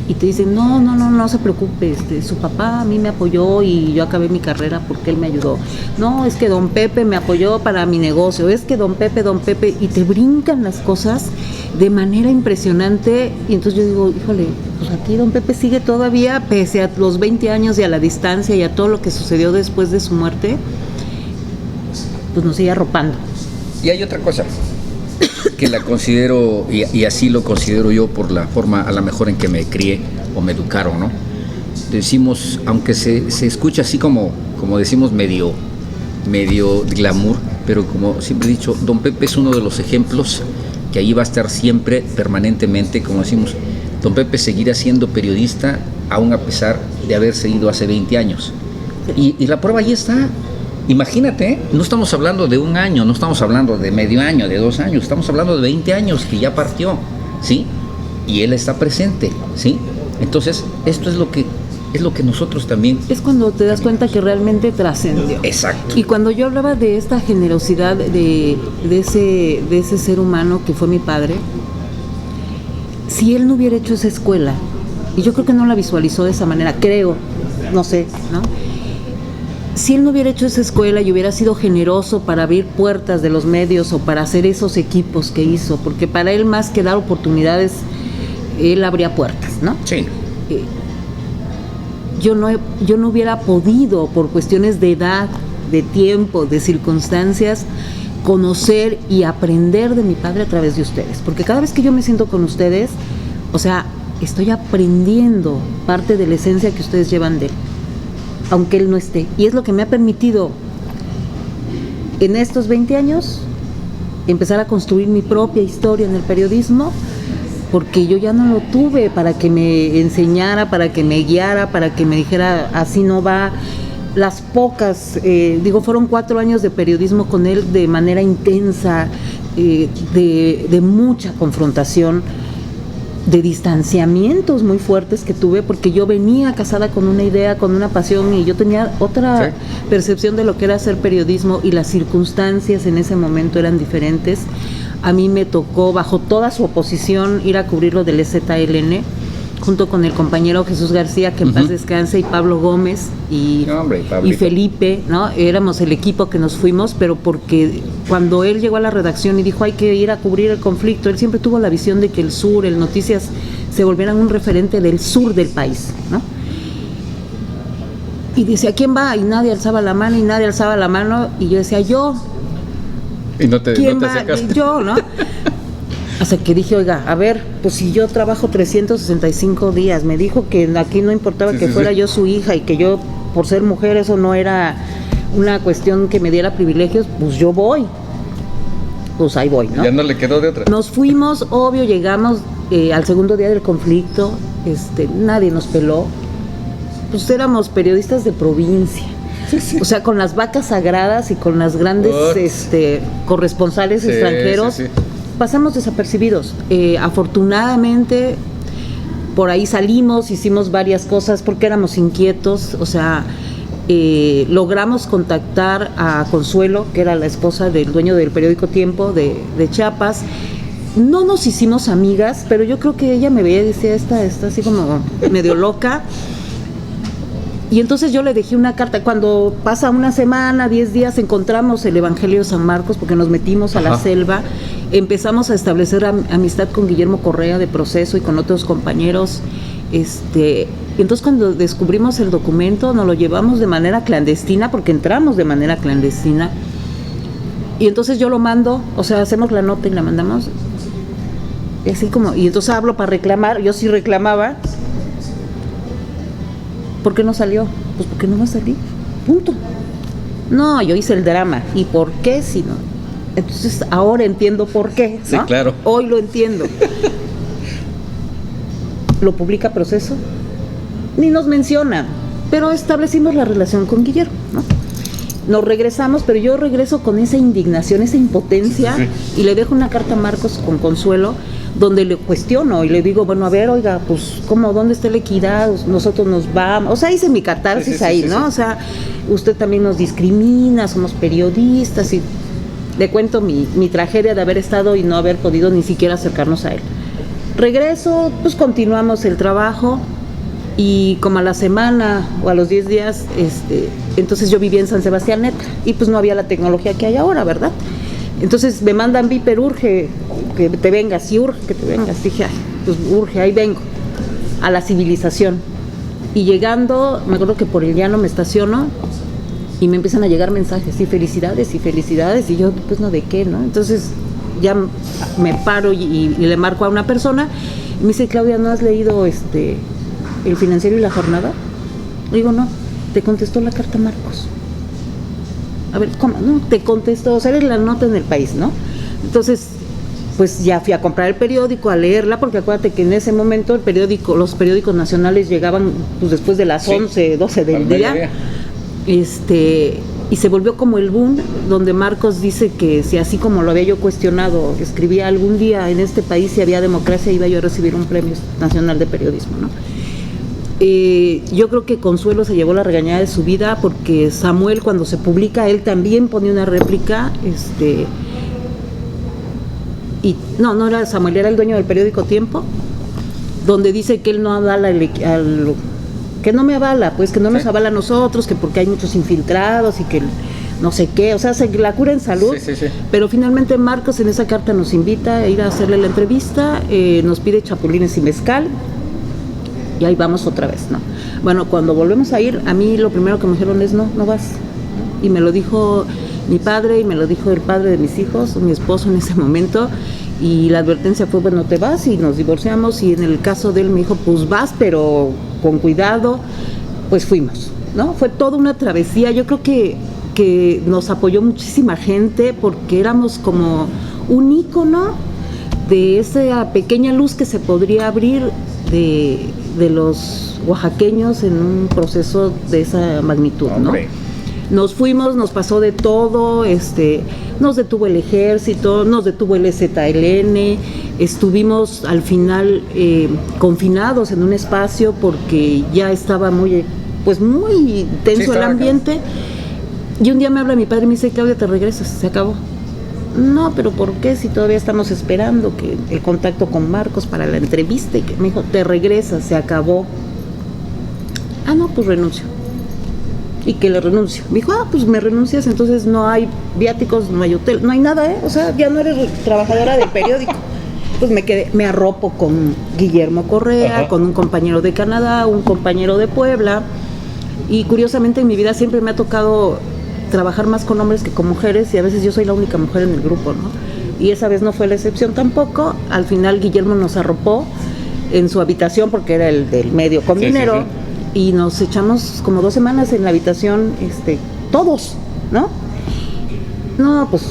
y te dicen, no se preocupe, su papá a mí me apoyó y yo acabé mi carrera porque él me ayudó. No, es que don Pepe me apoyó para mi negocio, es que don Pepe, y te brincan las cosas de manera impresionante, y entonces yo digo, híjole, pues aquí don Pepe sigue todavía, pese a los 20 años y a la distancia y a todo lo que sucedió después de su muerte, pues nos sigue arropando. Y hay otra cosa que la considero, y así lo considero yo por la forma a lo mejor en que me crié o me educaron, ¿no? Decimos, aunque se escucha así como decimos medio glamour, pero como siempre he dicho, don Pepe es uno de los ejemplos que ahí va a estar siempre, permanentemente, como decimos, don Pepe seguirá siendo periodista aún a pesar de haberse ido hace 20 años. Y la prueba ahí está. Imagínate, no estamos hablando de un año, no estamos hablando de medio año, de 2 años, estamos hablando de 20 años que ya partió, ¿sí? Y él está presente, ¿sí? Entonces, esto es lo que nosotros también... Es cuando te das cuenta que realmente trascendió. Exacto. Y cuando yo hablaba de esta generosidad de ese ser humano que fue mi padre, si él no hubiera hecho esa escuela, y yo creo que no la visualizó de esa manera, creo, no sé, ¿no? Si él no hubiera hecho esa escuela y hubiera sido generoso para abrir puertas de los medios o para hacer esos equipos que hizo, porque para él más que dar oportunidades, él abría puertas, ¿no? Sí. Yo no hubiera podido, por cuestiones de edad, de tiempo, de circunstancias, conocer y aprender de mi padre a través de ustedes. Porque cada vez que yo me siento con ustedes, o sea, estoy aprendiendo parte de la esencia que ustedes llevan de él, aunque él no esté. Y es lo que me ha permitido en estos 20 años empezar a construir mi propia historia en el periodismo, porque yo ya no lo tuve para que me enseñara, para que me guiara, para que me dijera así no va. Las pocas, fueron 4 años de periodismo con él de manera intensa, de mucha confrontación, de distanciamientos muy fuertes que tuve, porque yo venía casada con una idea, con una pasión, y yo tenía otra percepción de lo que era hacer periodismo, y las circunstancias en ese momento eran diferentes. A mí me tocó, bajo toda su oposición, ir a cubrir lo del EZLN, junto con el compañero Jesús García, que en paz descanse, y Pablo Gómez, y Felipe, ¿no? Éramos el equipo que nos fuimos, pero porque cuando él llegó a la redacción y dijo hay que ir a cubrir el conflicto, él siempre tuvo la visión de que el sur, el Noticias, se volvieran un referente del sur del país, ¿no? Y dice, ¿a quién va? Y nadie alzaba la mano, y yo decía, yo. Y no te acercaste. Yo, ¿no? Hasta que dije, oiga, a ver, pues si yo trabajo 365 días, me dijo que aquí no importaba que fuera yo su hija, y que yo, por ser mujer, eso no era una cuestión que me diera privilegios, pues yo voy. Pues ahí voy, ¿no? Ya no le quedó de otra. Nos fuimos, obvio, llegamos al segundo día del conflicto, nadie nos peló, pues éramos periodistas de provincia. O sea, con las vacas sagradas y con las grandes corresponsales extranjeros, pasamos desapercibidos. Afortunadamente, por ahí salimos, hicimos varias cosas porque éramos inquietos, o sea, logramos contactar a Consuelo, que era la esposa del dueño del periódico Tiempo de Chiapas. No nos hicimos amigas, pero yo creo que ella me veía y decía, esta está así como medio loca. Y entonces yo le dejé una carta. Cuando pasa una semana, 10 días, encontramos el Evangelio de San Marcos porque nos metimos a la selva. Empezamos a establecer amistad con Guillermo Correa de Proceso y con otros compañeros. Entonces cuando descubrimos el documento nos lo llevamos de manera clandestina, porque entramos de manera clandestina, y entonces yo lo mando, o sea, hacemos la nota y la mandamos, así como, y entonces hablo para reclamar. Yo sí reclamaba. ¿Por qué no salió? Pues porque no va a salir, punto. No, yo hice el drama. ¿Y por qué si no? Entonces ahora entiendo por qué, ¿no? Sí, claro. Hoy lo entiendo. Lo publica Proceso, ni nos menciona, pero establecimos la relación con Guillermo, ¿no? Nos regresamos, pero yo regreso con esa indignación, esa impotencia, y le dejo una carta a Marcos con Consuelo, donde le cuestiono y le digo, bueno, a ver, oiga, pues, ¿cómo? ¿Dónde está la equidad? Nosotros nos vamos, o sea, hice mi catarsis ¿no? O sea, usted también nos discrimina, somos periodistas, y le cuento mi tragedia de haber estado y no haber podido ni siquiera acercarnos a él. Regreso, pues continuamos el trabajo, y como a la semana o a los 10 días, entonces yo vivía en San Sebastián Neta, y pues no había la tecnología que hay ahora, ¿verdad? Entonces me mandan Viper, urge que te vengas, y urge que te vengas. Dije, ay, pues urge, ahí vengo, a la civilización. Y llegando, me acuerdo que por el llano me estaciono, y me empiezan a llegar mensajes, y felicidades, y yo, pues no, ¿de qué, no? Entonces ya me paro y le marco a una persona, y me dice, Claudia, ¿no has leído El Financiero y la Jornada? Le digo, no. Te contestó la carta Marcos. A ver, ¿cómo? No, te contestó, o sea, eres la nota en El País, ¿no? Entonces, pues ya fui a comprar el periódico, a leerla, porque acuérdate que en ese momento los periódicos nacionales llegaban pues después de las 11, 12 del día. Y se volvió como el boom, donde Marcos dice que si así como lo había yo cuestionado, escribía algún día en este país si había democracia, iba yo a recibir un premio nacional de periodismo, ¿no? Yo creo que Consuelo se llevó la regañada de su vida, porque Samuel, cuando se publica, él también pone una réplica, y no era Samuel, era el dueño del periódico Tiempo, donde dice que él no avala que no me avala, pues que no nos avala a nosotros, que porque hay muchos infiltrados y que no sé qué, o sea, se la cura en salud. Pero finalmente Marcos en esa carta nos invita a ir a hacerle la entrevista, nos pide chapulines y mezcal, y ahí vamos otra vez, ¿no? Bueno, cuando volvemos a ir, a mí lo primero que me dijeron es, no vas. Y me lo dijo mi padre, y me lo dijo el padre de mis hijos, mi esposo en ese momento, y la advertencia fue, bueno, te vas, y nos divorciamos. Y en el caso de él me dijo, pues vas, pero con cuidado. Pues fuimos, ¿no? Fue toda una travesía. Yo creo que nos apoyó muchísima gente, porque éramos como un ícono de esa pequeña luz que se podría abrir de los oaxaqueños en un proceso de esa magnitud, ¿no? Nos fuimos, nos pasó de todo, nos detuvo el ejército, nos detuvo el EZLN, estuvimos al final confinados en un espacio porque ya estaba muy tenso el ambiente. Y un día me habla mi padre y me dice, Claudia, te regresas, se acabó. No, pero ¿por qué? Si todavía estamos esperando que el contacto con Marcos para la entrevista. Y que me dijo, te regresas, se acabó. Ah, no, pues renuncio. Y que le renuncio. Me dijo, pues me renuncias, entonces no hay viáticos, no hay hotel, no hay nada, O sea, ya no eres trabajadora del periódico. Pues me arropo con Guillermo Correa, con un compañero de Canadá, un compañero de Puebla. Y curiosamente en mi vida siempre me ha tocado trabajar más con hombres que con mujeres, y a veces yo soy la única mujer en el grupo, ¿no? Y esa vez no fue la excepción tampoco. Al final Guillermo nos arropó en su habitación, porque era el del medio con dinero, y nos echamos como 2 semanas en la habitación, todos, ¿no? No, pues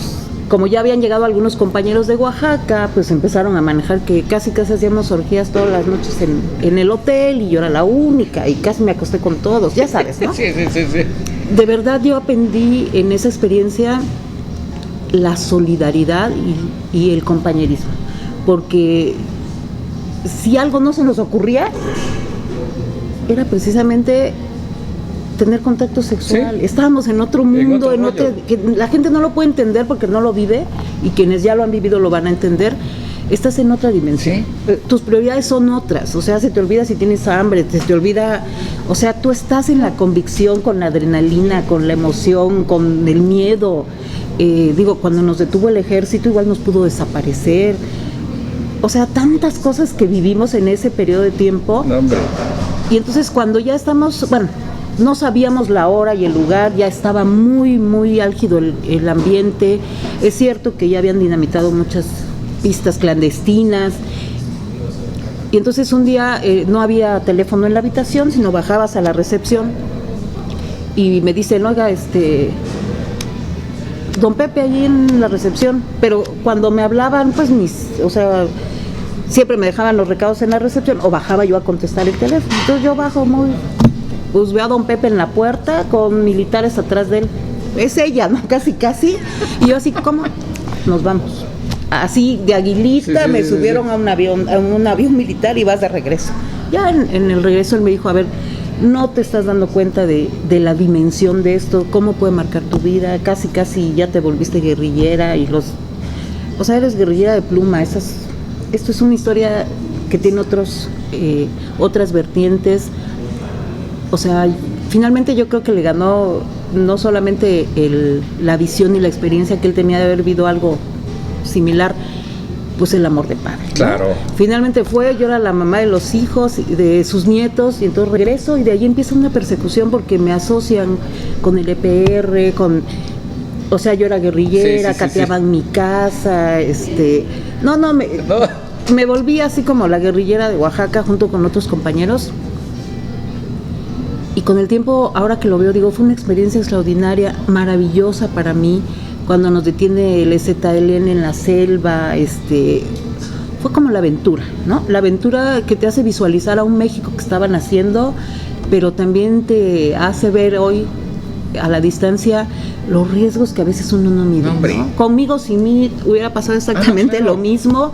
como ya habían llegado algunos compañeros de Oaxaca, pues empezaron a manejar que casi hacíamos orgías todas las noches en el hotel, y yo era la única, y casi me acosté con todos, ya sabes, ¿no? Sí. De verdad yo aprendí en esa experiencia la solidaridad y el compañerismo, porque si algo no se nos ocurría, era precisamente tener contacto sexual. Estábamos en otro mundo, que la gente no lo puede entender porque no lo vive, y quienes ya lo han vivido lo van a entender. estás en otra dimensión. Sí. Tus prioridades son otras, o sea, se te olvida si tienes hambre, se te olvida, o sea, tú estás en la convicción, con la adrenalina, con la emoción, con el miedo. Digo, cuando nos detuvo el ejército igual nos pudo desaparecer. O sea, tantas cosas que vivimos en ese periodo de tiempo. No, hombre. Y entonces cuando ya estamos, bueno, no sabíamos la hora y el lugar, ya estaba muy, muy álgido el ambiente. Es cierto que ya habían dinamitado muchas pistas clandestinas. Y entonces un día no había teléfono en la habitación, sino bajabas a la recepción y me dicen, oiga, don Pepe ahí en la recepción. Pero cuando me hablaban, pues o sea, siempre me dejaban los recados en la recepción o bajaba yo a contestar el teléfono. Entonces yo bajo pues veo a don Pepe en la puerta con militares atrás de él. Es ella, ¿no? Casi. Y yo así, ¿cómo? Nos vamos. Así de aguilita, me subieron a un avión militar y vas de regreso. Ya en el regreso él me dijo, a ver, no te estás dando cuenta de la dimensión de esto, cómo puede marcar tu vida, casi ya te volviste guerrillera o sea, eres guerrillera de pluma. Esto es una historia que tiene otras vertientes. O sea, finalmente yo creo que le ganó no solamente la visión y la experiencia que él tenía de haber vivido algo similar, pues el amor de padre, ¿no? Claro. Finalmente yo era la mamá de los hijos, de sus nietos, y entonces regreso y de ahí empieza una persecución porque me asocian con el EPR, o sea, yo era guerrillera, cateaban mi casa, me volví así como la guerrillera de Oaxaca junto con otros compañeros. Y con el tiempo, ahora que lo veo, digo, fue una experiencia extraordinaria, maravillosa para mí. Cuando nos detiene el EZLN en la selva, fue como la aventura, ¿no? La aventura que te hace visualizar a un México que estaba naciendo, pero también te hace ver hoy, a la distancia, los riesgos que a veces uno no mide, ¿no? Conmigo, si mí hubiera pasado exactamente lo mismo,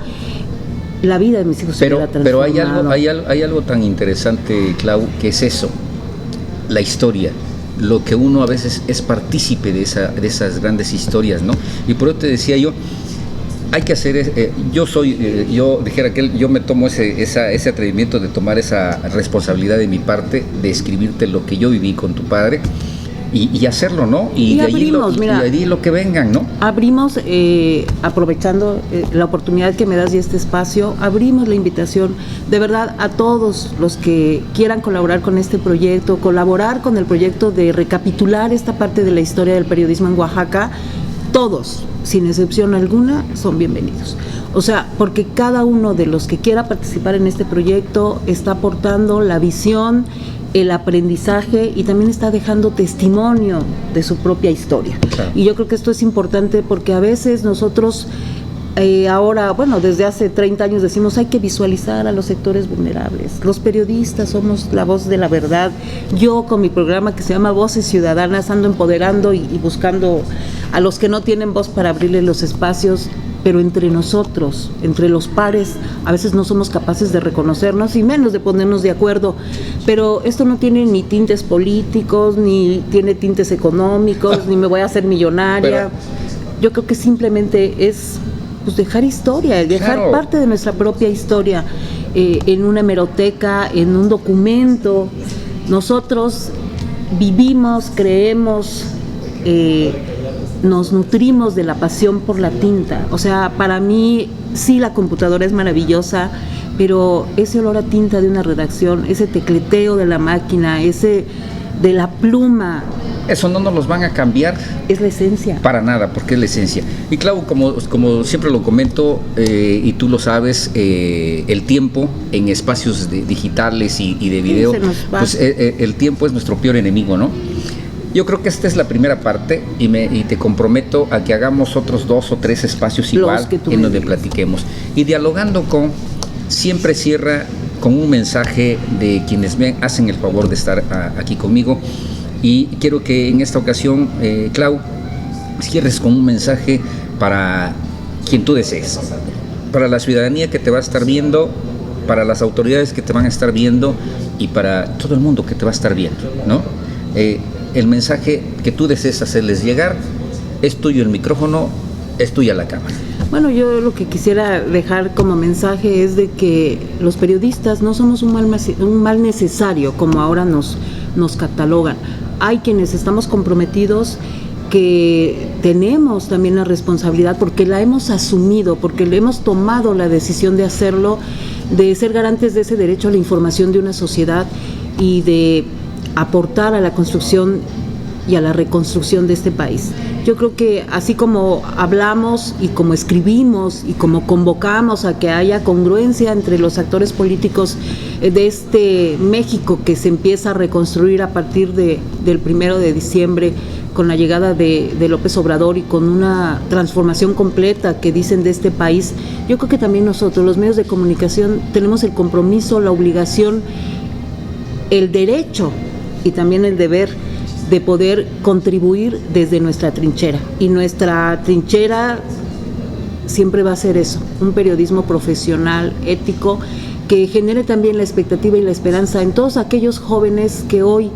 la vida de mis hijos se hubiera transformado. Pero hay algo tan interesante, Clau, que es eso, la historia. Lo que uno a veces es partícipe de esas grandes historias, ¿no? Y por eso te decía yo, hay que hacer, yo me tomo ese atrevimiento de tomar esa responsabilidad de mi parte, de escribirte lo que yo viví con tu padre y hacerlo, ¿no? Y de ahí lo que vengan, ¿no? Abrimos, aprovechando la oportunidad que me das y este espacio, abrimos la invitación de verdad a todos los que quieran colaborar con este proyecto, colaborar con el proyecto de recapitular esta parte de la historia del periodismo en Oaxaca. Todos, sin excepción alguna, son bienvenidos. O sea, porque cada uno de los que quiera participar en este proyecto está aportando la visión, el aprendizaje y también está dejando testimonio de su propia historia. Claro. Y yo creo que esto es importante porque a veces nosotros ahora, bueno, desde hace 30 años decimos hay que visualizar a los sectores vulnerables. Los periodistas somos la voz de la verdad. Yo con mi programa que se llama Voces Ciudadanas ando empoderando y buscando a los que no tienen voz para abrirles los espacios, pero entre nosotros, entre los pares, a veces no somos capaces de reconocernos y menos de ponernos de acuerdo. Pero esto no tiene ni tintes políticos, ni tiene tintes económicos, ni me voy a hacer millonaria. Yo creo que simplemente es pues dejar historia, dejar parte de nuestra propia historia en una hemeroteca, en un documento. Nosotros vivimos, creemos, nos nutrimos de la pasión por la tinta. O sea, para mí sí la computadora es maravillosa, pero ese olor a tinta de una redacción, ese tecleteo de la máquina, ese de la pluma, eso no nos los van a cambiar. Es la esencia. Para nada, porque es la esencia. Y claro, como siempre lo comento, y tú lo sabes, el tiempo en espacios digitales y de video, pues el tiempo es nuestro peor enemigo, ¿no? Yo creo que esta es la primera parte y te comprometo a que hagamos otros 2 o 3 espacios igual en donde platiquemos. Y dialogando siempre cierra con un mensaje de quienes me hacen el favor de estar aquí conmigo. Y quiero que en esta ocasión, Clau, cierres con un mensaje para quien tú desees, para la ciudadanía que te va a estar viendo, para las autoridades que te van a estar viendo y para todo el mundo que te va a estar viendo, ¿no? El mensaje que tú desees hacerles llegar, es tuyo el micrófono, es tuya la cámara. Bueno, yo lo que quisiera dejar como mensaje es de que los periodistas no somos un mal necesario, como ahora nos catalogan. Hay quienes estamos comprometidos, que tenemos también la responsabilidad, porque la hemos asumido, porque le hemos tomado la decisión de hacerlo, de ser garantes de ese derecho a la información de una sociedad y de aportar a la construcción y a la reconstrucción de este país. Yo creo que así como hablamos y como escribimos y como convocamos a que haya congruencia entre los actores políticos de este México que se empieza a reconstruir a partir del 1 de diciembre con la llegada de López Obrador y con una transformación completa que dicen de este país, yo creo que también nosotros, los medios de comunicación, tenemos el compromiso, la obligación, el derecho y también el deber de poder contribuir desde nuestra trinchera. Y nuestra trinchera siempre va a ser eso, un periodismo profesional, ético, que genere también la expectativa y la esperanza en todos aquellos jóvenes que hoy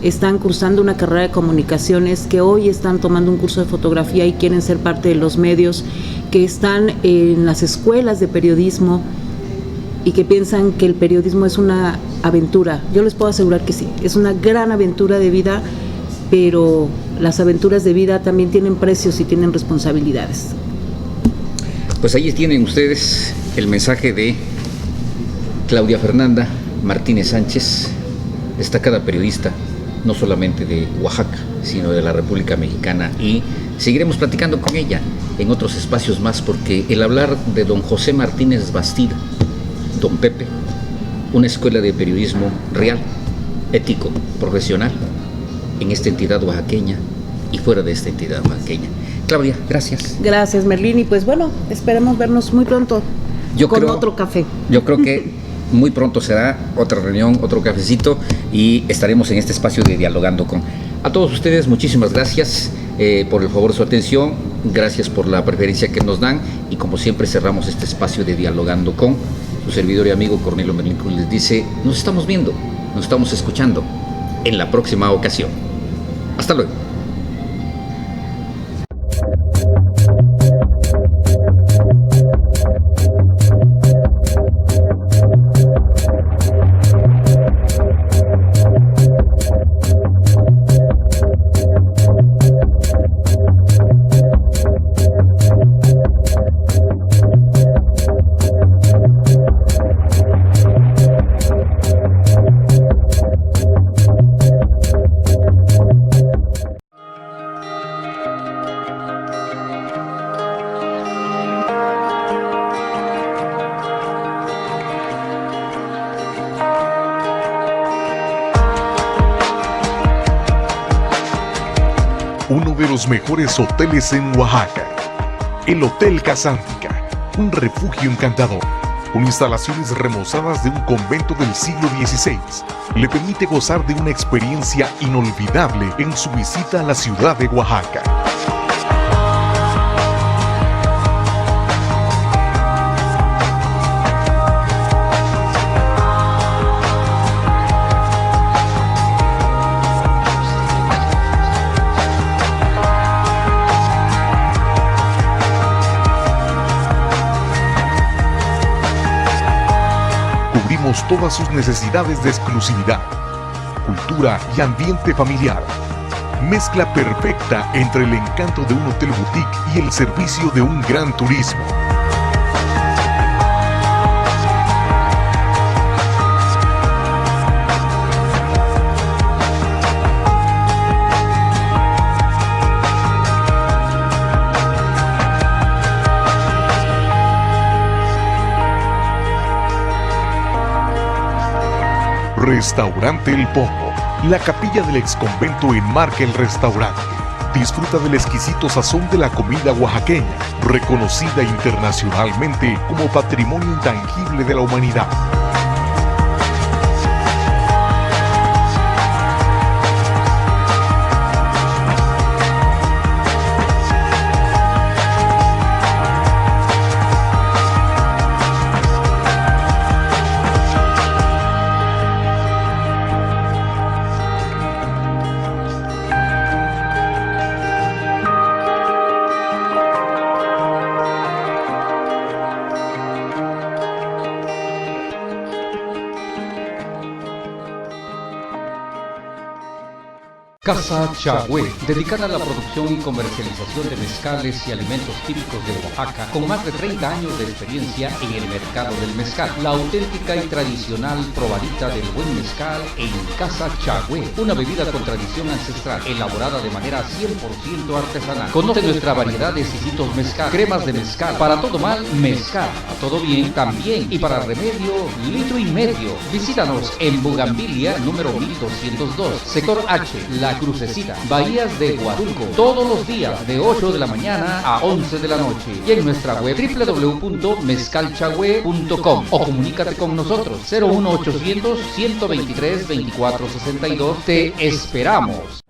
están cursando una carrera de comunicaciones, que hoy están tomando un curso de fotografía y quieren ser parte de los medios, que están en las escuelas de periodismo y que piensan que el periodismo es una aventura. Yo les puedo asegurar que sí, es una gran aventura de vida, pero las aventuras de vida también tienen precios y tienen responsabilidades. Pues ahí tienen ustedes el mensaje de Claudia Fernanda Martínez Sánchez, destacada periodista, no solamente de Oaxaca, sino de la República Mexicana, y seguiremos platicando con ella en otros espacios más, porque el hablar de don José Martínez Bastida, don Pepe, una escuela de periodismo real, ético, profesional, en esta entidad oaxaqueña y fuera de esta entidad oaxaqueña. Claudia, gracias. Gracias, Merlín, y pues bueno, esperemos vernos muy pronto con otro café. Yo creo que muy pronto será otra reunión, otro cafecito, y estaremos en este espacio de Dialogando con. A todos ustedes, muchísimas gracias por el favor de su atención, gracias por la preferencia que nos dan, y como siempre cerramos este espacio de Dialogando con. Su servidor y amigo Cornelio Merlín Cruz les dice, nos estamos viendo, nos estamos escuchando en la próxima ocasión. Hasta luego. Uno de los mejores hoteles en Oaxaca, el Hotel Casántica, un refugio encantador, con instalaciones remozadas de un convento del siglo XVI, le permite gozar de una experiencia inolvidable en su visita a la ciudad de Oaxaca. Cubrimos todas sus necesidades de exclusividad, cultura y ambiente familiar. Mezcla perfecta entre el encanto de un hotel boutique y el servicio de un gran turismo. Restaurante El Pomo, la capilla del exconvento enmarca el restaurante. Disfruta del exquisito sazón de la comida oaxaqueña, reconocida internacionalmente como patrimonio intangible de la humanidad. Casa Chagüe, dedicada a la producción y comercialización de mezcales y alimentos típicos de Oaxaca, con más de 30 años de experiencia en el mercado del mezcal. La auténtica y tradicional probadita del buen mezcal en Casa Chagüe, una bebida con tradición ancestral, elaborada de manera 100% artesanal. Conoce nuestra variedad de exquisitos mezcal, cremas de mezcal, para todo mal, mezcal, a todo bien, también, y para remedio, litro y medio. Visítanos en Bugambilia, número 1202, sector H, La Crucecita, Bahías de Huatulco, todos los días de 8 de la mañana a 11 de la noche, y en nuestra web www.mezcalchagüe.com, o comunícate con nosotros 01800 123 2462. Te esperamos.